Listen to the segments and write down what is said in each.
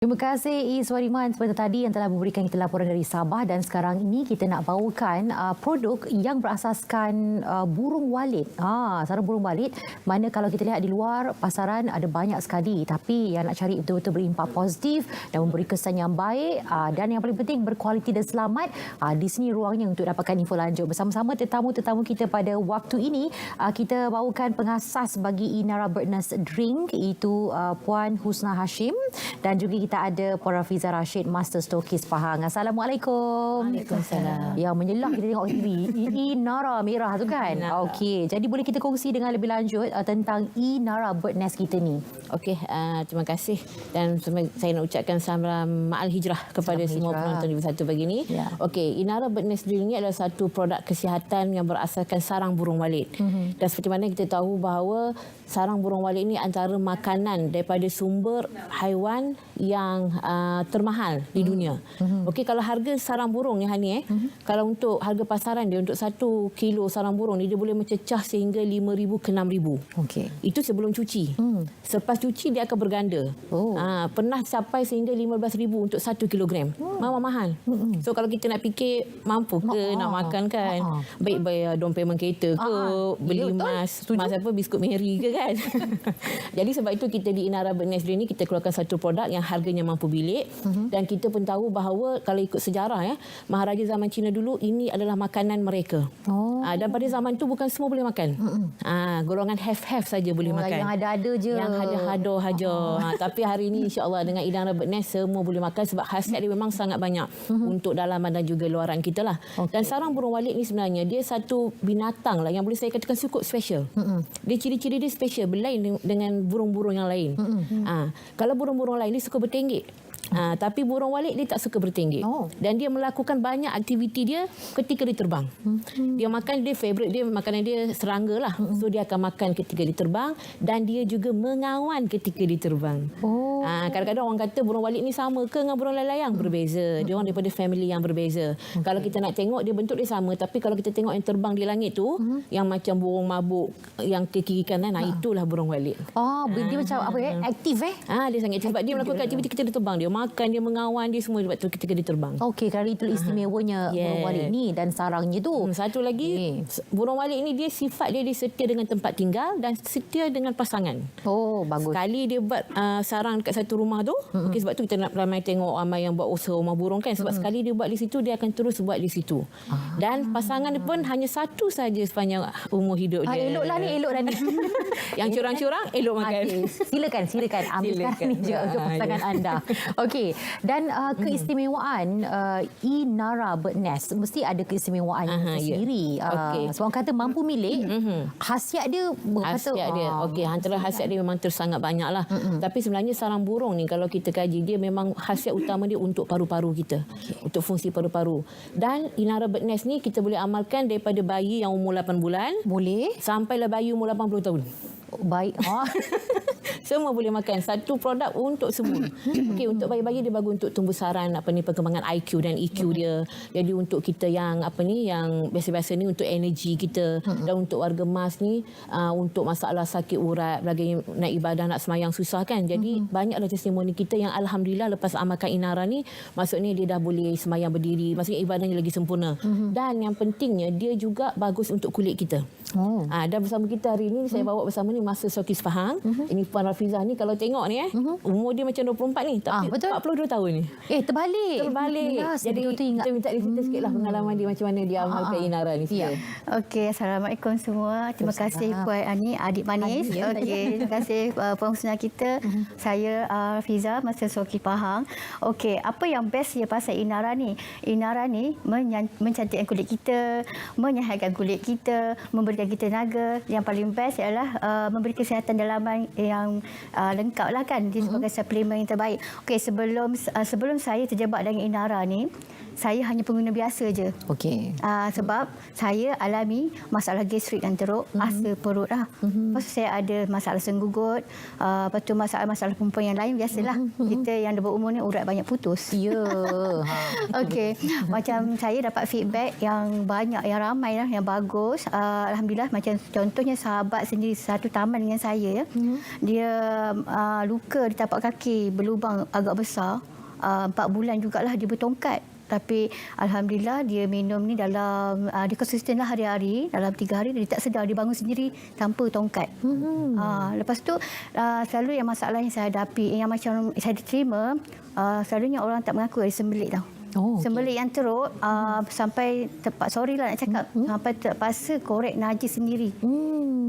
Terima kasih Iswariman seperti tadi yang telah memberikan kita laporan dari Sabah, dan sekarang ini kita nak bawakan produk yang berasaskan burung walit. Sarang burung walit, mana kalau kita lihat di luar pasaran ada banyak sekali, tapi yang nak cari betul-betul berimpak positif dan memberi kesan yang baik dan yang paling penting berkualiti dan selamat. Di sini ruangnya untuk dapatkan info lanjut. Bersama-sama tetamu-tetamu kita pada waktu ini, kita bawakan pengasas bagi Inara Bird Nest Drink, iaitu Puan Husna Hashim, dan juga kita ada Puan Rafiza Rashid, Master Stokis Pahang. Assalamualaikum. Waalaikumsalam. Yang menyelak kita tengok TV. Inara merah tu kan? Okey. Jadi boleh kita kongsi dengan lebih lanjut tentang Inara Bird Nest kita ni? Okey, terima kasih. Dan saya nak ucapkan salam ma'al hijrah kepada semua penonton TV1 pagi ini. Ya. Okey, Inara Bird Nest Drink ini adalah satu produk kesihatan yang berasaskan sarang burung walit. Dan seperti mana kita tahu bahawa sarang burung walit ini antara makanan daripada sumber haiwan yang termahal di dunia. Okey, kalau harga sarang burung ni Hani, kalau untuk harga pasaran dia untuk 1 kilo sarang burung ni dia boleh mencecah sehingga 5,000 ke 6,000. Okey. Itu sebelum cuci. Selepas cuci dia akan berganda. Pernah sampai sehingga 15,000 untuk 1 kilogram. Memang mahal. So kalau kita nak fikir mampu ke nak makan kan, baik bayar down payment kereta ke, beli emas apa biskut Mary ke kan. Jadi sebab itu kita di Inara Bird Nest Drink ni kita keluarkan satu produk yang harganya mampu bilik. Dan kita pun tahu bahawa kalau ikut sejarah Maharaja zaman Cina dulu ini adalah makanan mereka. Dan pada zaman tu bukan semua boleh makan. Golongan have saja boleh makan. Yang ada-ada je. Yang ada-ada saja. Tapi hari ini insya-Allah dengan Inara Bird Nest semua boleh makan sebab khasiat dia memang sangat banyak untuk dalaman dan juga luaran kita lah. Dan sarang burung walit ni sebenarnya dia satu binatang lah yang boleh saya katakan cukup special. Dia ciri-ciri dia special berlain dengan burung-burung yang lain. Kalau burung-burung lain dia suka bertenggek. Tapi burung walit dia tak suka bertenggek. Dan dia melakukan banyak aktiviti dia ketika dia terbang. Dia makan, dia favorite dia, makanan dia serangga lah. So dia akan makan ketika dia terbang dan dia juga mengawan ketika dia terbang. Kadang-kadang orang kata burung walit ni sama ke dengan burung layang? Berbeza. Dia orang daripada family yang berbeza. Kalau kita nak tengok dia bentuk dia sama, tapi kalau kita tengok yang terbang di langit tu, yang macam burung mabuk yang ke kiri kanan, itulah burung walit. Dia macam apa aktif Dia sangat aktif sebab dia melakukan aktiviti ketika dia terbang. Dia makan, dia mengawan, dia semua sebab tu ketika dia terbang. Okey, kerana itu istimewanya burung walit ni dan sarangnya tu. Satu lagi, burung walit ni dia sifat dia setia dengan tempat tinggal dan setia dengan pasangan. Bagus. Sekali dia buat sarang dekat satu rumah tu, sebab tu kita nak ramai tengok ramai yang buat usaha rumah burung kan, sebab sekali dia buat di situ dia akan terus buat di situ. Dan pasangan dia pun hanya satu saja sepanjang umur hidup dia. Eloklah ni. Yang curang-curang elok makan. Silakan ambil sekarang ni je untuk pasangan anda. Okey, dan keistimewaan Inara Bird Nest mesti ada keistimewaan sendiri. Sebab orang kata mampu milik, khasiat dia okey, antara khasiat dia memang sangat banyaklah. Tapi sebenarnya sarang burung ni kalau kita kaji dia memang khasiat utama dia untuk paru-paru kita. Untuk fungsi paru-paru. Dan Inara Bird Nest ni kita boleh amalkan daripada bayi yang umur 8 bulan boleh sampailah bayi umur 80 tahun. Baik. Semua boleh makan. Satu produk untuk semua. Okey, untuk bayi-bayi dia bagus untuk tumbuh saran perkembangan IQ dan EQ dia. Jadi untuk kita yang yang biasa-biasa ni untuk energi kita, dan untuk warga emas ni untuk masalah sakit urat, lagi nak ibadah, nak semayang susah kan. Jadi banyaklah testimoni kita yang alhamdulillah lepas amalkan Inara ni, maksudnya dia dah boleh semayang berdiri, maksudnya ibadahnya lagi sempurna. Dan yang pentingnya dia juga bagus untuk kulit kita. Dan bersama kita hari ini saya bawa bersama ni Master Stokis Pahang. Ini Puan Rafiza ni kalau tengok ni umur dia macam 24 ni tapi 42 tahun ni. Terbalik. Jadi kita minta dia cerita sikitlah pengalaman dia macam mana dia amalkan Inara ni. Okey, assalamualaikum semua. Terima kasih Puan Ani, adik manis. Okey, terima kasih Puan Husna kita. Saya Rafiza, Master Stokis Pahang. Okey, apa yang best dia pasal Inara ni? Inara ni mencantikkan kulit kita, menyihatkan kulit kita, memberikan kita tenaga. Yang paling best adalah memberi kesihatan dalaman yang lengkap lah kan. Dia sebagai suplemen yang terbaik. Okey, sebelum saya terjebak dengan Inara ni, saya hanya pengguna biasa je. Okey. Sebab saya alami masalah gastrik dan teruk, asa perut lah. Lepas tu saya ada masalah senggugut, lepas tu masalah perempuan yang lain, biasalah. Kita yang dah berumur ni urat banyak putus. Okey. Macam saya dapat feedback yang banyak, yang ramai lah, yang bagus. Alhamdulillah, macam contohnya sahabat sendiri 1 bertaman dengan saya ya. Dia luka di tapak kaki, berlubang agak besar. 4 bulan jugalah dia bertongkat. Tapi Alhamdulillah dia minum ni dalam, dia konsisten lah hari-hari. Dalam 3 hari dia tak sedar, dia bangun sendiri tanpa tongkat. Lepas tu selalu yang masalah yang saya hadapi, yang macam saya terima, selalunya orang tak mengaku ada sembelit tau. Sembelit yang teruk sampai sorry lah nak cakap, sampai terpaksa korek najis sendiri.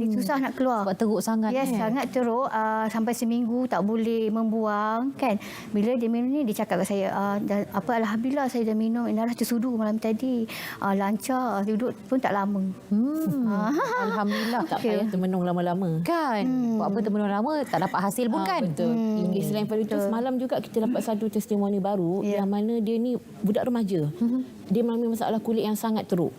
Dia susah nak keluar. Sebab teruk sangat. Yes, sangat teruk. Sampai seminggu tak boleh membuang kan. Bila dia minum ni, dia cakap kat saya, Alhamdulillah saya dah minum Inara tersudu malam tadi. Lancar, duduk pun tak lama. Alhamdulillah. Tak payah termenung lama-lama. Kan? Buat apa termenung lama, tak dapat hasil pun kan? Betul. Selain pada itu, semalam juga kita dapat satu testimoni baru yang mana dia ni budak remaja. Dia mengalami masalah kulit yang sangat teruk.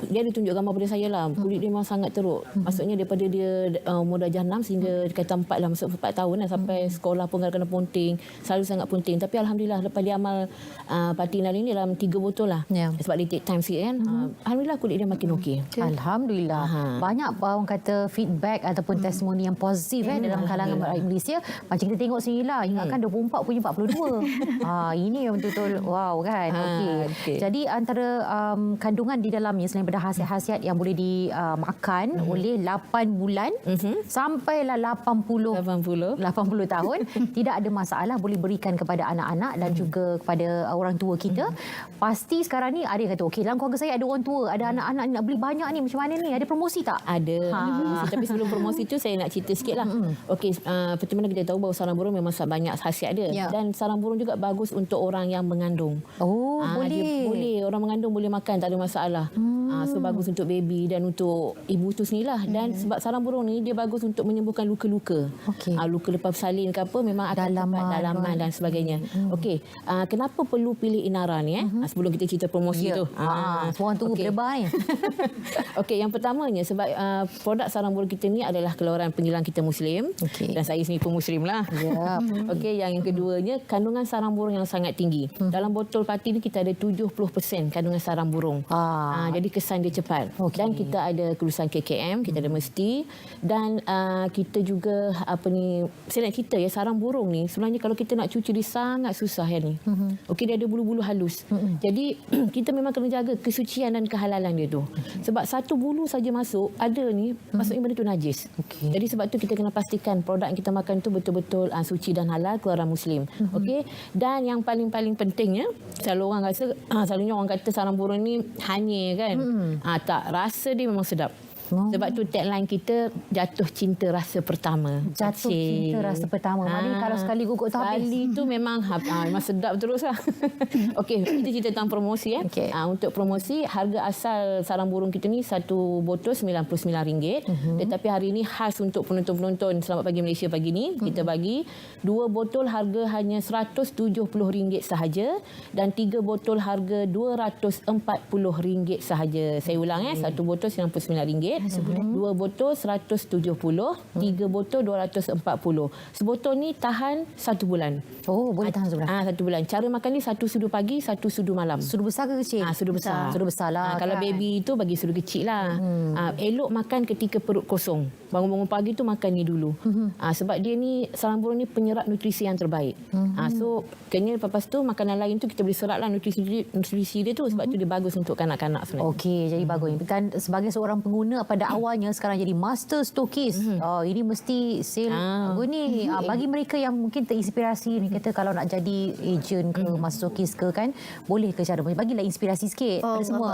Dia ada tunjuk gambar pada saya lah. Kulit dia memang sangat teruk. Maksudnya daripada dia umur darjah 6 sehingga kata 4 lah, masuk 4 tahun lah, sampai sekolah pun kena ponting. Selalu sangat ponting. Tapi Alhamdulillah lepas dia amal pati nari ni dalam 3 botol lah. Sebab dia take time sikit kan. Alhamdulillah kulit dia makin okey. Alhamdulillah. Banyak orang kata feedback ataupun testimoni yang positif dalam kalangan rakyat Malaysia. Macam kita tengok sini lah. Ingatkan 24 punya 42. Ini yang betul-betul wow kan. Okey. Jadi antara kandungan di dalamnya selain daripada khasiat-khasiat yang boleh dimakan oleh 8 bulan sampailah 80 tahun, tidak ada masalah, boleh berikan kepada anak-anak dan juga kepada orang tua kita. Pasti sekarang ni ada yang kata, okey, dalam keluarga saya ada orang tua, ada anak-anak nak beli banyak ni, macam mana ni? Ada promosi tak? Ada promosi. Tapi sebelum promosi tu saya nak cerita sikit lah. Okey, seperti mana kita tahu bahawa sarang burung memang banyak khasiat dia. Dan sarang burung juga bagus untuk orang yang mengandung. Boleh. Orang mengandung boleh makan, tak ada masalah. So bagus untuk baby dan untuk ibu tu sendirilah. Dan sebab sarang burung ni dia bagus untuk menyembuhkan luka-luka. Luka lepas salin ke apa, memang akan dalaman dan sebagainya. Okey, kenapa perlu pilih Inara ni sebelum kita cerita promosi tu. Seorang tunggu berdebar ni. Okey, yang pertamanya sebab produk sarang burung kita ni adalah keluaran penjilang kita Muslim. Dan saya sendiri pun Muslim lah. Okey, yang keduanya kandungan sarang burung yang sangat tinggi. Dalam botol pati ni kita ada 70% kandungan sarang burung. Jadi kesan dia cepat. Dan kita ada kelulusan KKM, kita ada mesti, dan kita juga saya nak cerita ya, sarang burung ni sebenarnya kalau kita nak cuci dia sangat susah ya ni. Okey, dia ada bulu-bulu halus. Jadi kita memang kena jaga kesucian dan kehalalan dia tu. Sebab satu bulu saja masuk ada ni, maksudnya benda tu najis. Jadi sebab tu kita kena pastikan produk yang kita makan tu betul-betul suci dan halal, keluaran Muslim. Okey, dan yang paling pentingnya, selalunya orang kata sarang burung ni hanyir kan. Tak, rasa dia memang sedap. Sebab tu tagline kita, jatuh cinta rasa pertama. Jatuh cinta rasa pertama. Maknanya kalau sekali gugut tu habis. Sekali tu memang sedap terus lah. Okey, kita cerita tentang promosi. Untuk promosi, harga asal sarang burung kita ni satu botol RM99. Tetapi hari ini khas untuk penonton-penonton Selamat Pagi Malaysia pagi ni, kita bagi 2 botol harga hanya RM170 sahaja dan 3 botol harga RM240 sahaja. Saya ulang satu botol RM99. 2 botol 170, 3 botol 240. Sebotol ni tahan 1 bulan. Boleh tahan 1 bulan. 1 bulan. Cara makan ni 1 sudu pagi, 1 sudu malam. Sudu besar ke kecil? Sudu besar. Sudu besar lah. Kalau baby tu bagi sudu kecil lah. Elok makan ketika perut kosong. Bangun-bangun pagi tu makan ni dulu. Sebab dia ni, sarang burung ni penyerap nutrisi yang terbaik. So kena lepas tu makanan lain tu kita boleh serap lah nutrisi dia tu. Sebab tu dia bagus untuk kanak-kanak sebenarnya. Okey, jadi bagus. Dan sebagai seorang pengguna pada awalnya, sekarang jadi master stokis. Ini mesti sale ni. Bagi mereka yang mungkin terinspirasi ni, kata kalau nak jadi ejen ke master stokis ke kan, boleh ke cara bagilah inspirasi sikit pada semua.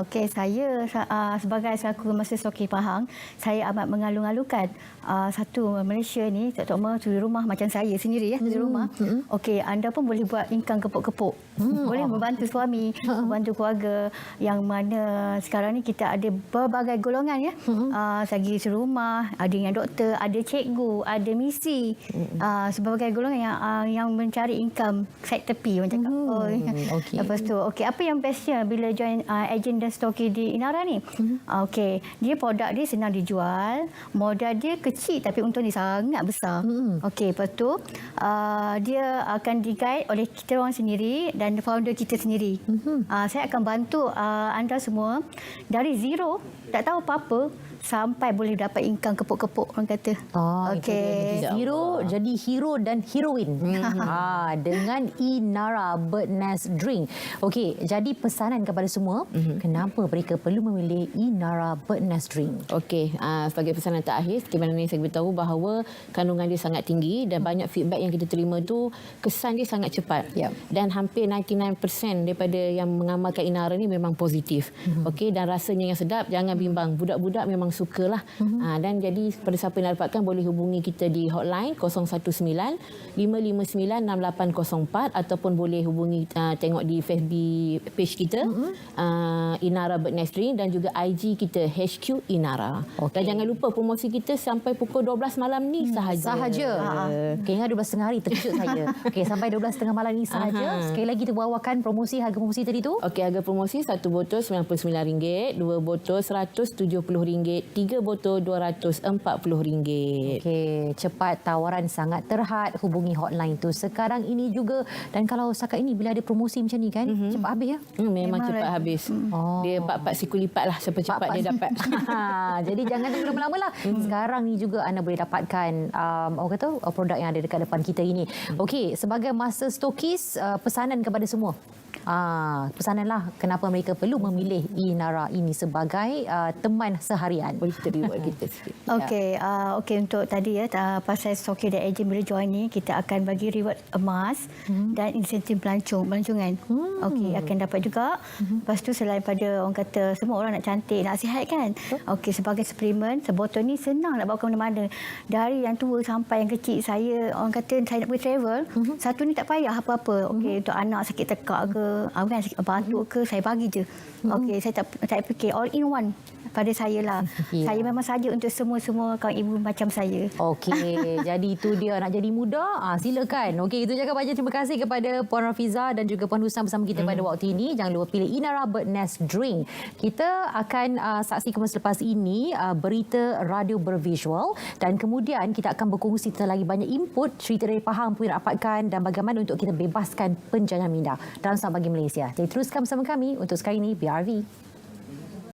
Okey, saya sebagai selaku master stokis Pahang, saya amat mengalung-alungkan satu Malaysia ni, Tok Mak suri rumah macam saya sendiri suri rumah. Okey, anda pun boleh buat income kepuk-kepuk. Boleh membantu suami, membantu keluarga, yang mana sekarang ni kita ada berbagai golongan sagi suri rumah, ada yang doktor, ada cikgu, ada misi, sebagai golongan yang mencari income side tepi orang cakap. Lepas tu apa yang bestnya bila join ejen dan stokis di Inara ni? Okey, dia produk dia senang dijual, modal dia kecil tapi untung dia sangat besar. Okey, lepas tu dia akan di-guide oleh kita orang sendiri dan founder kita sendiri. Saya akan bantu anda semua dari zero tak tahu apa-apa sampai boleh dapat income kepuk-kepuk orang kata. Okey. Hero jadi hero dan heroin. Dengan Inara Bird Nest Drink. Okey, jadi pesanan kepada semua, kenapa mereka perlu memilih Inara Bird Nest Drink? Okey, sebagai pesanan terakhir, sebenarnya saya beritahu bahawa kandungan dia sangat tinggi dan banyak feedback yang kita terima tu kesan dia sangat cepat. Dan hampir 99% daripada yang mengamalkan Inara ni memang positif. Okey, dan rasanya yang sedap, jangan bimbang. Budak-budak memang sukalah. Dan jadi pada siapa yang dapatkan boleh hubungi kita di hotline 019 559 6804 ataupun boleh hubungi tengok di FB page kita Inara Bird Nest Drink dan juga IG kita HQ Inara. Dan jangan lupa promosi kita sampai pukul 12 malam ni sahaja. Okay, ingat 12.30 hari terkejut saya. Okey, sampai 12.30 malam ni sahaja. Sekali lagi kita bawakan harga promosi tadi tu. Okey, harga promosi 1 botol RM99, 2 botol RM170, 3 botol RM240. Okey, cepat, tawaran sangat terhad, hubungi hotline tu sekarang ini juga. Dan kalau setakat ini bila ada promosi macam ni kan, cepat habis ya. Memang cepat habis. Dia 4 siku lipat lah cepat dia dapat. Jadi jangan tunggu lama-lama lah. Sekarang ni juga anda boleh dapatkan orang kata produk yang ada dekat depan kita ini. Okey, sebagai master stokis, pesanan kepada semua. Pesananlah kenapa mereka perlu memilih Inara ini sebagai teman seharian. Boleh kita reward kita sikit. Okey, untuk tadi pasal stokis dan ejen bila join ni, kita akan bagi reward emas dan insentif pelancongan. Okey, akan dapat juga. Lepas tu selain pada orang kata semua orang nak cantik, nak sihat kan. Okey, sebagai suplemen, sebotol ni senang nak bawa ke mana-mana. Dari yang tua sampai yang kecil, saya orang kata saya nak pergi travel, satu ni tak payah apa-apa. Okey, untuk anak sakit tekak ke, kan batuk ke, saya bagi je. Okey, saya tak fikir, all in one pada saya lah. Saya memang saja untuk semua kawan ibu macam saya. Okey, jadi itu dia nak jadi muda, silakan. Okey, itu cakap banyak terima kasih kepada Puan Rafiza dan juga Puan Husna bersama kita pada waktu ini. Jangan lupa pilih Inara Bird Nest Drink. Kita akan saksikan selepas ini berita radio bervisual dan kemudian kita akan berkongsi tentang lagi banyak input cerita dari Pahang pun dapatkan dan bagaimana untuk kita bebaskan penjajah minda dalam Selamat Pagi Malaysia. Jadi teruskan bersama kami untuk sekali ini BRV.